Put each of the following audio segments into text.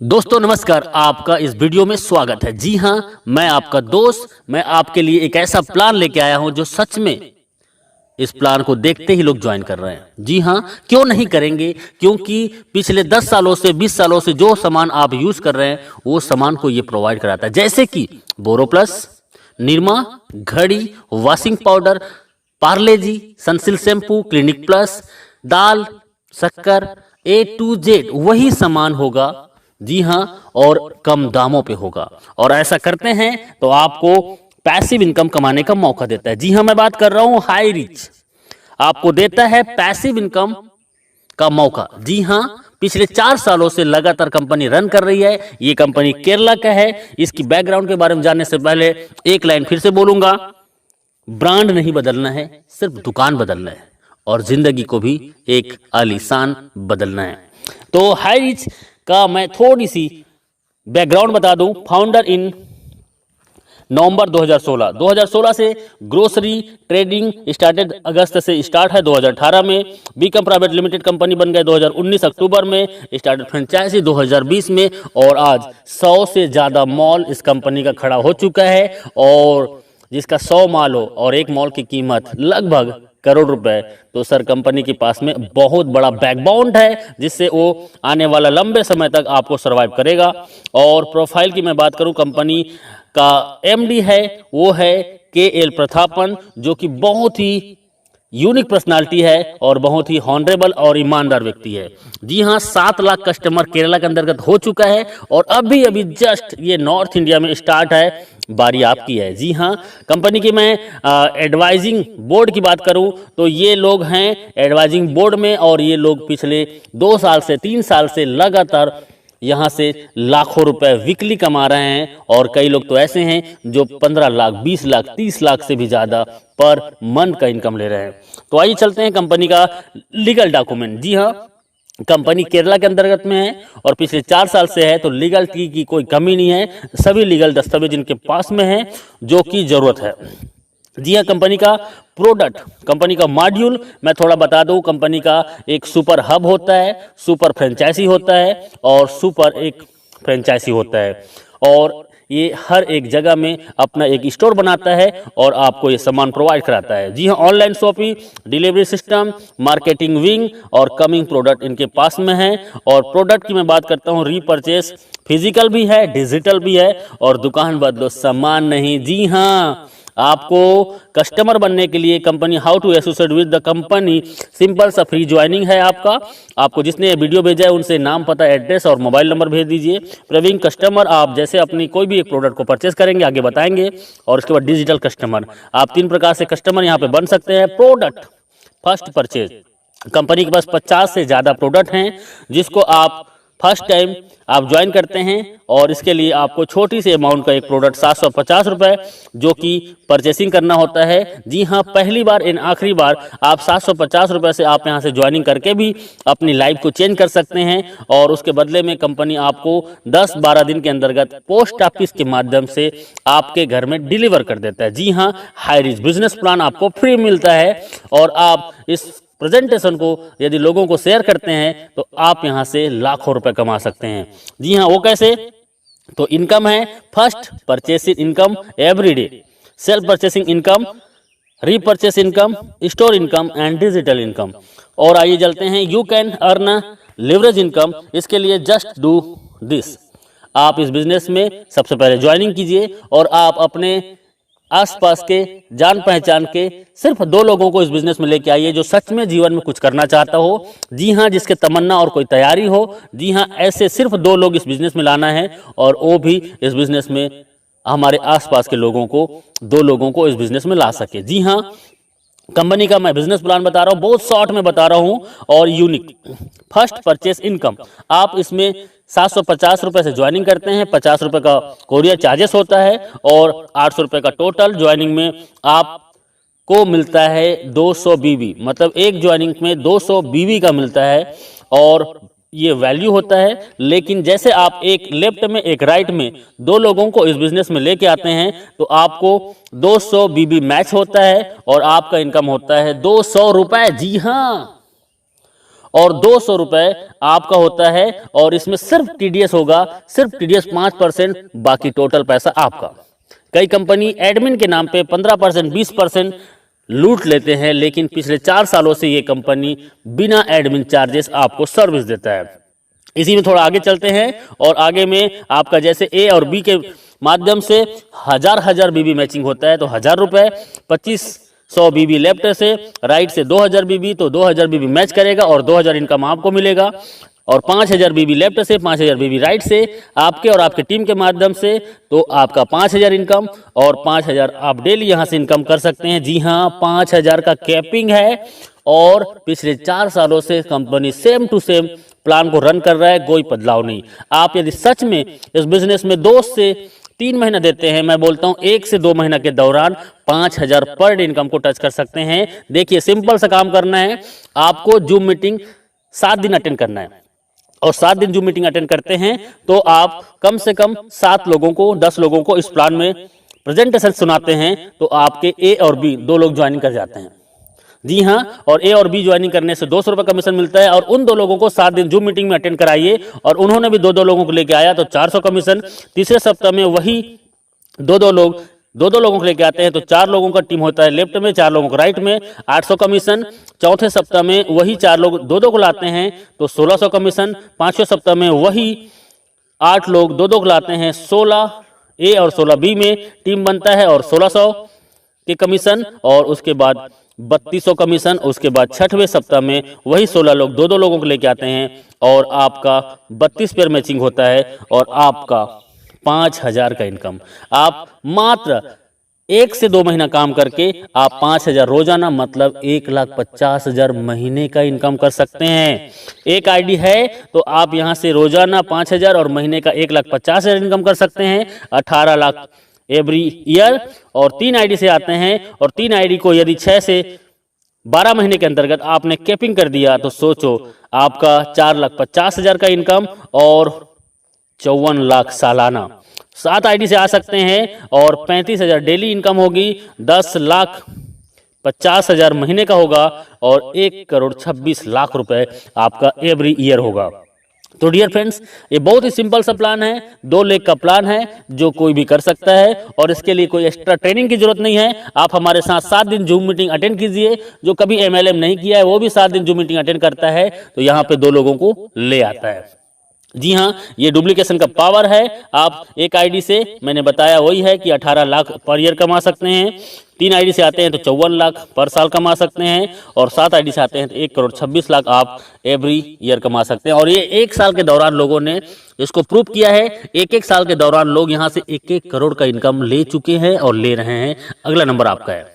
दोस्तों नमस्कार, आपका इस वीडियो में स्वागत है। जी हाँ, मैं आपका दोस्त, मैं आपके लिए एक ऐसा प्लान लेके आया हूं जो सच में इस प्लान को देखते ही लोग ज्वाइन कर रहे हैं। जी हाँ, क्यों नहीं करेंगे? क्योंकि पिछले 10 सालों से 20 सालों से जो सामान आप यूज कर रहे हैं वो सामान को ये प्रोवाइड कराता है, जैसे कि बोरोप्लस, निरमा, घड़ी, वॉशिंग पाउडर, पार्ले जी, सनसिल्क शैम्पू, क्लिनिक प्लस, दाल, शक्कर, A to Z वही सामान होगा। जी हाँ, और कम दामों पे होगा। और ऐसा करते हैं तो आपको पैसिव इनकम कमाने का मौका देता है। जी हाँ, मैं बात कर रहा हूं हाई रिच, आपको देता है पैसिव इनकम का मौका। जी हाँ, पिछले 4 सालों से लगातार कंपनी रन कर रही है। ये कंपनी केरला का है। इसकी बैकग्राउंड के बारे में जानने से पहले एक लाइन फिर से बोलूंगा, ब्रांड नहीं बदलना है, सिर्फ दुकान बदलना है और जिंदगी को भी एक आलीशान बदलना है। तो हाई रिच का मैं थोड़ी सी बैकग्राउंड बता दूं। फाउंडर इन नवंबर 2016 से ग्रोसरी ट्रेडिंग स्टार्टेड, अगस्त से स्टार्ट है 2018 में। बीकम प्राइवेट लिमिटेड कंपनी बन गए 2019 अक्टूबर में। स्टार्टेड फ्रेंचाइजी 2020 में और आज 100 से ज़्यादा मॉल इस कंपनी का खड़ा हो चुका है और जिसका 100 मॉल हो और एक मॉल की कीमत लगभग करोड़ रुपए, तो सर कंपनी के पास में बहुत बड़ा बैकबोन है जिससे वो आने वाला लंबे समय तक आपको सरवाइव करेगा। और प्रोफाइल की मैं बात करूं, कंपनी का एमडी है वो है KL प्रतापन, जो कि बहुत ही यूनिक पर्सनालिटी है और बहुत ही हॉनरेबल और ईमानदार व्यक्ति है। जी हाँ, 7 लाख कस्टमर केरला के अंतर्गत हो चुका है और अभी अभी जस्ट ये नॉर्थ इंडिया में स्टार्ट है, बारी आपकी है। जी हाँ, कंपनी की मैं एडवाइजिंग बोर्ड की बात करूं तो ये लोग हैं एडवाइजिंग बोर्ड में और ये लोग पिछले 2 साल से 3 साल से लगातार यहाँ से लाखों रुपए वीकली कमा रहे हैं और कई लोग तो ऐसे हैं जो 15 लाख, 20 लाख, 30 लाख से भी ज़्यादा पर मंथ का इनकम ले रहे हैं। तो आइए चलते हैं कंपनी का लीगल डॉक्यूमेंट। जी हाँ, कंपनी केरला के अंतर्गत में है और पिछले 4 साल से है, तो लीगलिटी की कोई कमी नहीं है। सभी लीगल दस्तावेज इनके पास में है जो कि जरूरत है। जी हाँ, कंपनी का प्रोडक्ट, कंपनी का मॉड्यूल मैं थोड़ा बता दूं। कंपनी का एक सुपर हब होता है, सुपर फ्रेंचाइजी होता है और सुपर एक फ्रेंचाइजी होता है और ये हर एक जगह में अपना एक स्टोर बनाता है और आपको ये सामान प्रोवाइड कराता है। जी हाँ, online shopping, delivery system, marketing wing और कमिंग प्रोडक्ट इनके पास में है। और प्रोडक्ट की मैं बात करता हूँ, रीपरचेस फिजिकल भी है, डिजिटल भी है और दुकान बदलो सामान नहीं। जी हाँ, आपको कस्टमर बनने के लिए company how to associate with the company, simple सा फ्री ज्वाइनिंग है आपको जिसने ये वीडियो भेजा है उनसे नाम, पता, एड्रेस और मोबाइल नंबर भेज दीजिए। प्रवीण कस्टमर, आप जैसे अपनी कोई भी एक प्रोडक्ट को परचेस करेंगे आगे बताएंगे। और उसके बाद डिजिटल कस्टमर, आप 3 प्रकार से कस्टमर यहाँ पे बन सकते हैं। प्रोडक्ट फर्स्ट परचेज, कंपनी के पास 50 से ज़्यादा प्रोडक्ट हैं जिसको आप फर्स्ट टाइम आप ज्वाइन करते हैं और इसके लिए आपको छोटी सी अमाउंट का एक प्रोडक्ट 750 रुपये जो कि परचेसिंग करना होता है। जी हाँ, पहली बार इन आखिरी बार आप 750 रुपये से आप यहाँ से ज्वाइनिंग करके भी अपनी लाइफ को चेंज कर सकते हैं और उसके बदले में कंपनी आपको 10-12 दिन के अंतर्गत पोस्ट ऑफिस के माध्यम से आपके घर में डिलीवर कर देता है। जी हाँ, हाई रिच बिजनेस प्लान आपको फ्री मिलता है और आप इस प्रेजेंटेशन को यदि लोगों को शेयर करते हैं तो आप यहां से लाखों रुपए कमा सकते हैं। जी हाँ, वो कैसे? तो इनकम है first purchasing income every day, self purchasing income, repurchase income, store income and digital income. और आइए चलते हैं, you can earn leverage income. इसके लिए जस्ट डू दिस, आप इस बिजनेस में सबसे पहले ज्वाइनिंग कीजिए और आप अपने आसपास के जान पहचान के सिर्फ 2 लोगों को इस बिजनेस में लेके आइए जो सच में जीवन में कुछ करना चाहता हो। जी हाँ, जिसके तमन्ना और कोई तैयारी हो। जी हाँ, ऐसे सिर्फ 2 लोग इस बिजनेस में लाना है और वो भी इस बिजनेस में हमारे आसपास के लोगों को, 2 लोगों को इस बिजनेस में ला सके। जी हाँ, कंपनी का मैं बिजनेस प्लान बता रहा हूँ, बहुत शॉर्ट में बता रहा हूँ और यूनिक। फर्स्ट परचेस इनकम, आप इसमें 750 रुपये से ज्वाइनिंग करते हैं, 50 रुपये का कोरियर चार्जेस होता है और 800 रुपये का टोटल ज्वाइनिंग में आपको मिलता है 200 बीबी, मतलब एक ज्वाइनिंग में 200 बीबी का मिलता है और ये वैल्यू होता है। लेकिन जैसे आप एक लेफ्ट में एक राइट में 2 लोगों को इस बिजनेस में लेके आते हैं तो आपको 200 बीबी मैच होता है और आपका इनकम होता है 200 रुपए। जी हाँ, और 200 रुपए आपका होता है, और इसमें सिर्फ टीडीएस होगा, सिर्फ टीडीएस 5%, बाकी टोटल पैसा आपका। कई कंपनी एडमिन के नाम पे 15%, 20% लूट लेते हैं, लेकिन पिछले 4 सालों से ये कंपनी बिना एडमिन चार्जेस आपको सर्विस देता है। इसी में थोड़ा आगे चलते हैं, और आगे में आपका जैसे ए और बी के माध्यम से हजार बीबी मैचिंग होता है, तो 1000 रुपए, 2500 बीबी लेफ्ट से, राइट से 2000 बीबी, तो 2000 बीबी मैच करेगा और 2000 इनकम आपको मिलेगा। और 5000 बीबी लेफ्ट से, 5000 बीबी राइट से, आपके और आपके टीम के माध्यम से, तो आपका 5000 इनकम, और 5000 आप डेली यहां से इनकम कर सकते हैं। जी हां, 5000 का कैपिंग है, और पिछले 4 सालों से company same to same plan को रन कर रहा है, कोई बदलाव नहीं। आप यदि सच में इस बिजनेस में 2 से 3 महीना देते हैं, मैं बोलता हूं 1 से 2 महीना के दौरान 5000 पर डे इनकम को टच कर सकते हैं। देखिए, सिंपल सा काम करना है, आपको जूम मीटिंग 7 दिन अटेंड करना है, और 7 दिन जूम मीटिंग अटेंड करते हैं तो आप कम से कम 7 लोगों को, 10 लोगों को इस प्लान में प्रेजेंटेशन सुनाते हैं, तो आपके ए और बी 2 लोग ज्वाइनिंग कर जाते हैं। जी हां, और ए और बी ज्वाइनिंग करने से 200 रुपए कमीशन मिलता है, और उन 2 लोगों को 7 दिन जूम मीटिंग में अटेंड कराइए, और उन्होंने भी 2-2 लोगों को लेके आया तो 400 कमीशन। तीसरे सप्ताह में वही 2-2 लोगों को लेके आते हैं, तो 4 लोगों का टीम होता है लेफ्ट में, 4 लोगों का राइट में, 800 कमीशन। चौथे सप्ताह में वही 4 लोग 2-2 को लाते हैं, तो 1600 कमीशन। पांचवें सप्ताह में वही 8 लोग 2-2 को लाते हैं, 16 ए और 16 बी में टीम बनता है, और 1600 के कमीशन, और उसके बाद 3200 कमीशन। उसके बाद छठवें सप्ताह में वही 16 लोग 2-2 लोगों को लेके आते हैं, और आपका 32 पेयर मैचिंग होता है, और आपका 5000 का इनकम। आप मात्र 1 से 2 महीना काम करके आप 5000 रोजाना, मतलब 1,50,000 महीने का इनकम कर सकते हैं। एक आईडी है तो आप यहां से रोजाना 5000 और महीने का 1,50,000 इनकम कर सकते हैं, 18 लाख एवरी ईयर। और 3 आईडी से आते हैं, और 3 आईडी को यदि 6 से 12 महीने के अंतर्गत आपने कैपिंग कर दिया, तो सोचो आपका 4,50,000 का इनकम और 54 लाख सालाना। 7 आईडी से आ सकते हैं, और 35,000 डेली इनकम होगी, 10,50,000 महीने का होगा, और 1,26,00,000 रुपए आपका एवरी ईयर होगा। तो डियर फ्रेंड्स, ये बहुत ही सिंपल सा प्लान है, 2 लाख का प्लान है जो कोई भी कर सकता है, और इसके लिए कोई एक्स्ट्रा ट्रेनिंग की जरूरत नहीं है। आप हमारे साथ 7 दिन जूम मीटिंग अटेंड कीजिए। जो कभी एमएलएम नहीं किया है वो भी 7 दिन जूम मीटिंग अटेंड करता है, तो यहाँ पे 2 लोगों को ले आता है। जी हाँ, ये डुप्लीकेशन का पावर है। आप एक आईडी से, मैंने बताया वही है कि 18 लाख पर ईयर कमा सकते हैं। 3 आईडी से आते हैं तो 54 लाख पर साल कमा सकते हैं, और 7 आईडी से आते हैं तो 1,26,00,000 आप एवरी ईयर कमा सकते हैं। और ये 1 साल के दौरान लोगों ने इसको प्रूव किया है। 1-1 साल के दौरान लोग यहाँ से 1-1 करोड़ का इनकम ले चुके हैं और ले रहे हैं। अगला नंबर आपका है।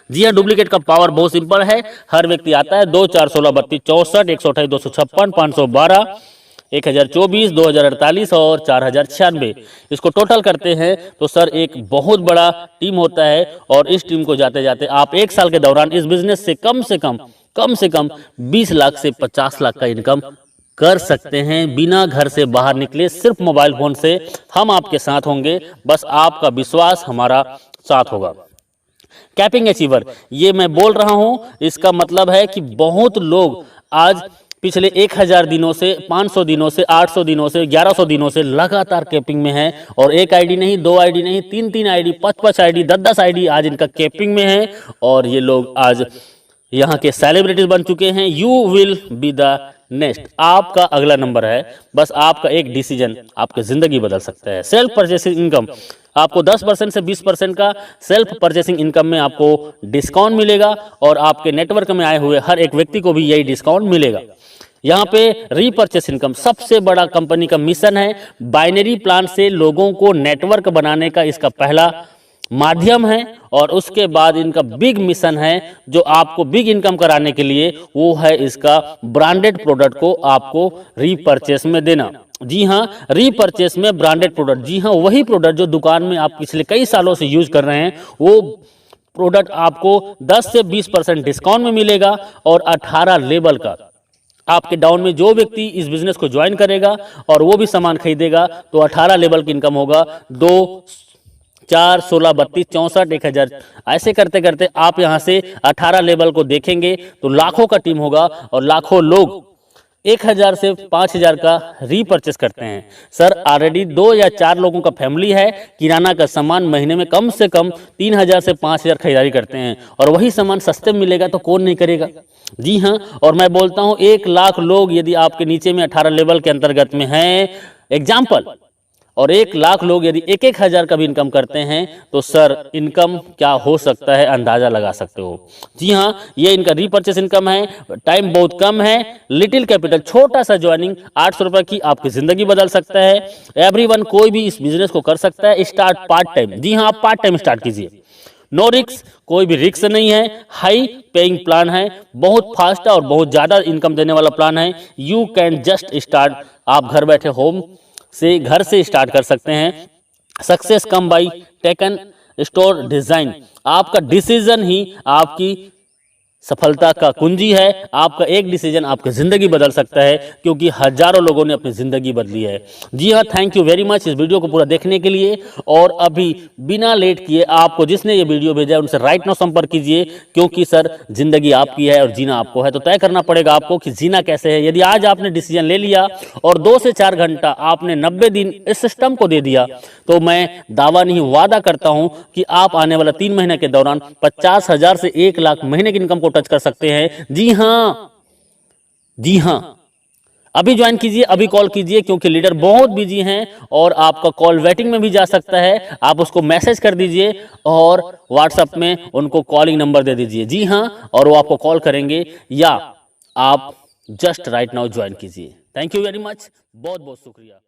जी हाँ, डुप्लीकेट का पावर बहुत सिंपल है। हर व्यक्ति आता है 2, 4, 16, 32, 64, 128, 256, 512, 1024, 2048 और 4096। इसको टोटल करते हैं तो सर एक बहुत बड़ा टीम होता है, और इस टीम को जाते जाते आप 1 साल के दौरान इस बिजनेस से कम से कम 20 लाख से 50 लाख का इनकम कर सकते हैं, बिना घर से बाहर निकले, सिर्फ मोबाइल फोन से। हम आपके साथ होंगे, बस आपका विश्वास हमारा साथ होगा। कैपिंग अचीवर, ये मैं बोल रहा हूं, इसका मतलब है कि बहुत लोग आज पिछले 1000 दिनों से, 500 दिनों से, 800 दिनों से, 1100 दिनों से लगातार कैपिंग में है, और 1 आईडी नहीं, 2 आईडी नहीं, 3-3 आईडी, 5-5 आईडी, 10-10 आईडी आज इनका कैपिंग में है, और ये लोग आज यहाँ के सेलिब्रिटीज बन चुके हैं। You will be the next, आपका अगला नंबर है। बस आपका एक डिसीजन आपकी जिंदगी बदल सकता है। सेल्फ परचेसिंग इनकम, आपको 10% से 20% का सेल्फ परचेसिंग इनकम में आपको डिस्काउंट मिलेगा, और आपके नेटवर्क में आए हुए हर एक व्यक्ति को भी यही डिस्काउंट मिलेगा। यहाँ पे रीपर्चेस इनकम सबसे बड़ा कंपनी का मिशन है। बाइनरी प्लान से लोगों को नेटवर्क बनाने का इसका पहला माध्यम है, और उसके बाद इनका बिग मिशन है जो आपको बिग इनकम कराने के लिए, वो है इसका ब्रांडेड प्रोडक्ट को आपको रीपर्चेस में देना। जी हाँ, रीपर्चेस में ब्रांडेड प्रोडक्ट, जी हाँ, वही प्रोडक्ट जो दुकान में आप पिछले कई सालों से यूज कर रहे हैं, वो प्रोडक्ट आपको 10 से 20% डिस्काउंट में मिलेगा, और 18 लेवल का आपके डाउन में जो व्यक्ति इस बिजनेस को ज्वाइन करेगा और वो भी सामान खरीदेगा, तो 18 लेवल की इनकम होगा। 2, 4, 16, 32, 64, 1000, ऐसे करते करते आप यहां से 18 लेवल को देखेंगे तो लाखों का टीम होगा, और लाखों लोग 1000 से 5000 का रीपरचेस करते हैं। सर ऑलरेडी 2 या 4 लोगों का फैमिली है, किराना का सामान महीने में कम से कम 3000 से 5000 खरीदारी करते हैं और वही सामान सस्ते में मिलेगा तो कौन नहीं करेगा। जी हाँ, और मैं बोलता हूँ 1 लाख लोग यदि आपके नीचे में 18 लेवल के अंतर्गत में हैं एग्जाम्पल, और 1 लाख लोग यदि 1-1 हज़ार का भी इनकम करते हैं तो सर इनकम क्या हो सकता है अंदाजा लगा सकते हो। जी हाँ, ये इनका रीपरचेस इनकम है, टाइम बहुत कम है, लिटिल कैपिटल, छोटा सा ज्वाइनिंग 800 रुपये की आपकी ज़िंदगी बदल सकता है। एवरीवन कोई भी इस बिजनेस को कर सकता है, स्टार्ट पार्ट टाइम। जी हाँ, आप पार्ट टाइम स्टार्ट कीजिए, नो रिक्स, कोई भी रिक्स नहीं है, हाई पेइंग प्लान है, बहुत फास्ट और बहुत ज़्यादा इनकम देने वाला प्लान है। यू कैन जस्ट स्टार्ट, आप घर बैठे घर से स्टार्ट कर सकते हैं। Success come by taken store design, आपका डिसीजन ही आपकी सफलता का कुंजी है। आपका एक डिसीजन आपकी ज़िंदगी बदल सकता है, क्योंकि हजारों लोगों ने अपनी ज़िंदगी बदली है। जी हाँ, थैंक यू वेरी मच इस वीडियो को पूरा देखने के लिए। और अभी बिना लेट किए आपको जिसने ये वीडियो भेजा है उनसे राइट नाउ संपर्क कीजिए, क्योंकि सर ज़िंदगी आपकी है और जीना आपको है, तो तय करना पड़ेगा आपको कि जीना कैसे है। यदि आज आपने डिसीजन ले लिया और 2 से 4 घंटा आपने 90 दिन इस सिस्टम को दे दिया, तो मैं दावा नहीं वादा करता हूं कि आप आने वाला 3 महीने के दौरान 50,000 से 1 लाख महीने की इनकम को टच कर सकते हैं। जी हां, जी हां, अभी ज्वाइन कीजिए, अभी कॉल कीजिए, क्योंकि लीडर बहुत बिजी हैं और आपका कॉल वेटिंग में भी जा सकता है। आप उसको मैसेज कर दीजिए और व्हाट्सएप में उनको कॉलिंग नंबर दे दीजिए। जी हां, और वो आपको कॉल करेंगे, या आप जस्ट राइट नाउ ज्वाइन कीजिए। थैंक यू वेरी मच, बहुत बहुत शुक्रिया।